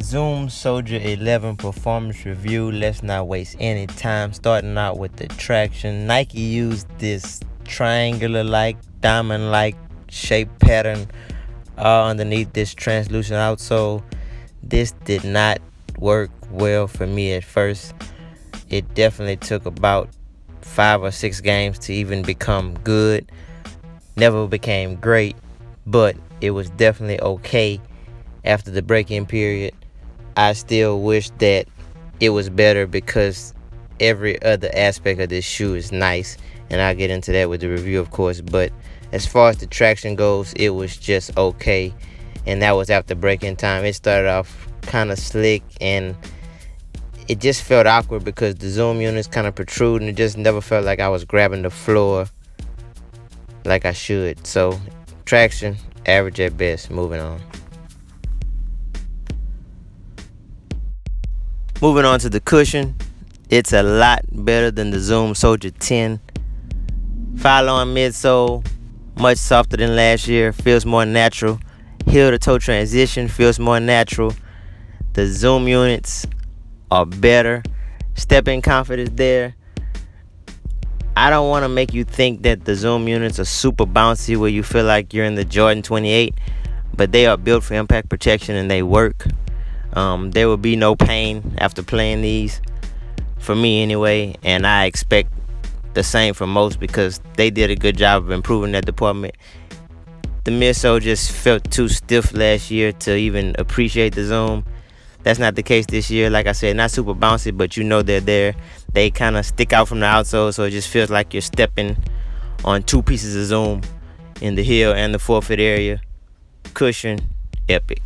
Zoom Soldier 11 performance review. Let's not waste any time. Starting out with the traction. Nike used this triangular-like, diamond-like shape pattern underneath this translucent outsole. This did not work well for me at first. It definitely took about 5 or 6 games to even become good. Never became great, but it was definitely okay after the break-in period. I still wish that it was better because every other aspect of this shoe is nice, and I'll get into that with the review, of course. But as far as the traction goes, it was just okay, and that was after break-in time. It started off kind of slick, and it just felt awkward because the zoom units kind of protrude, and it just never felt like I was grabbing the floor like I should. So traction, average at best. Moving on. Moving on to the cushion, it's a lot better than the Zoom Soldier 10. File-on midsole, much softer than last year, feels more natural. Heel-to-toe transition feels more natural. The zoom units are better. Step-in confidence there. I don't want to make you think that the zoom units are super bouncy where you feel like you're in the Jordan 28, but they are built for impact protection and they work. There will be no pain after playing these, for me anyway, and I expect the same for most because they did a good job of improving that department. The midsole just felt too stiff last year to even appreciate the zoom. That's not the case this year. Like I said, not super bouncy, but you know they're there. They kind of stick out from the outsole, so it just feels like you're stepping on 2 pieces of zoom in the heel and the forefoot area. Cushion, epic.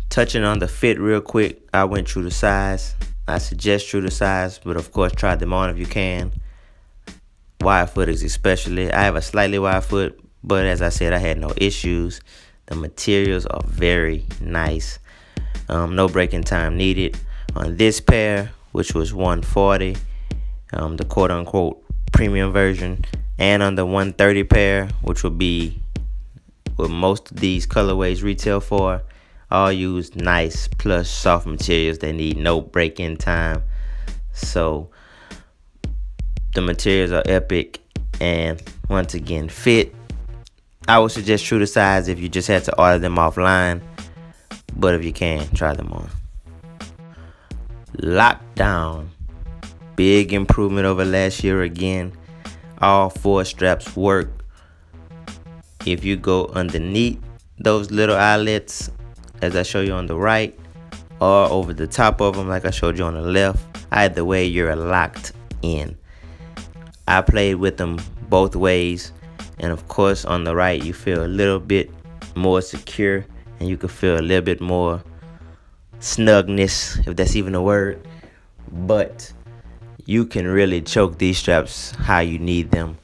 Touching on the fit real quick, I went true to size. I suggest true to size, but of course try them on if you can. Wide footers especially. I have a slightly wide foot, but as I said, I had no issues. The materials are very nice. No break-in time needed. On this pair, which was $140, the quote-unquote premium version, and on the $130 pair, which would be what most of these colorways retail for, all use nice plush soft materials. They need no break-in time. So the materials are epic, and once again, fit. I would suggest true to size if you just had to order them offline, but if you can, try them on. Lockdown, big improvement over last year again. All 4 straps work. If you go underneath those little eyelets, as I show you on the right, or over the top of them like I showed you on the left, either way you're locked in. I played with them both ways, and of course on the right you feel a little bit more secure, and you can feel a little bit more snugness, if that's even a word. But you can really choke these straps how you need them.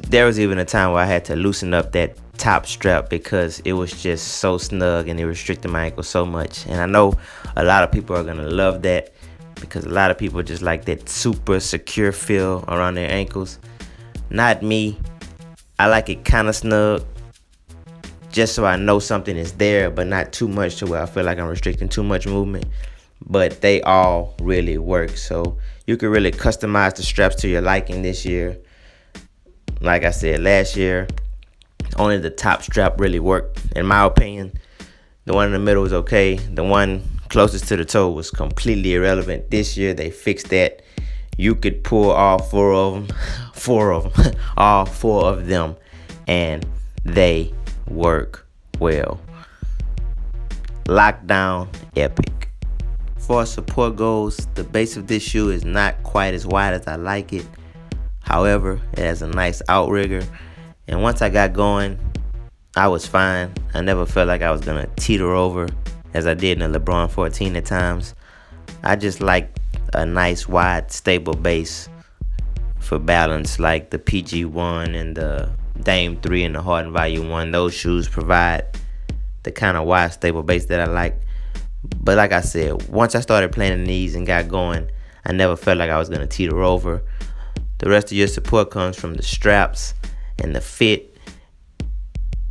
There was even a time where I had to loosen up that top strap because it was just so snug and it restricted my ankle so much. And I know a lot of people are gonna love that because a lot of people just like that super secure feel around their ankles. Not me. I like it kind of snug, just so I know something is there, but not too much to where I feel like I'm restricting too much movement. But they all really work, so you can really customize the straps to your liking this year. Like I said, last year only the top strap really worked, in my opinion. The one in the middle was okay. The one closest to the toe was completely irrelevant. This year they fixed that. You could pull all 4 of them, all 4 of them, and they work well. Lockdown, epic. As far as support goes, the base of this shoe is not quite as wide as I like it. However, it has a nice outrigger, and once I got going, I was fine. I never felt like I was gonna teeter over as I did in the LeBron 14 at times. I just like a nice wide stable base for balance, like the PG1 and the Dame 3 and the Harden Volume 1. Those shoes provide the kind of wide stable base that I like. But like I said, once I started playing in these and got going, I never felt like I was gonna teeter over. The rest of your support comes from the straps and the fit,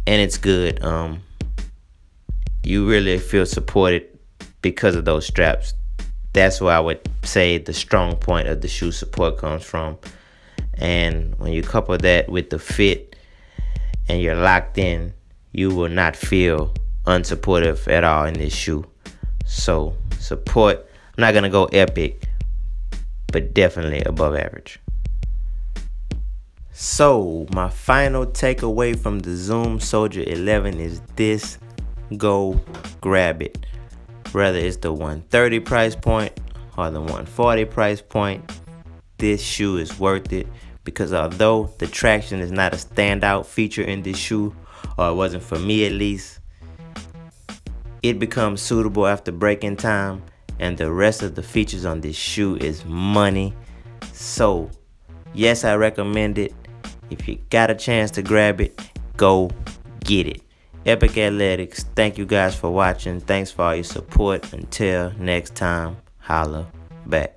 and it's good. you really feel supported because of those straps. That's where I would say the strong point of the shoe support comes from. And when you couple that with the fit and you're locked in, you will not feel unsupportive at all in this shoe. So support, I'm not gonna go epic, but definitely above average. So my final takeaway from the Zoom Soldier 11 is this: go grab it. Whether it's the 130 price point or the 140 price point, this shoe is worth it, because although the traction is not a standout feature in this shoe, or it wasn't for me at least, it becomes suitable after breaking time, and the rest of the features on this shoe is money. So yes, I recommend it. If you got a chance to grab it, go get it. Epic Athletics, thank you guys for watching. Thanks for all your support. Until next time, holla back.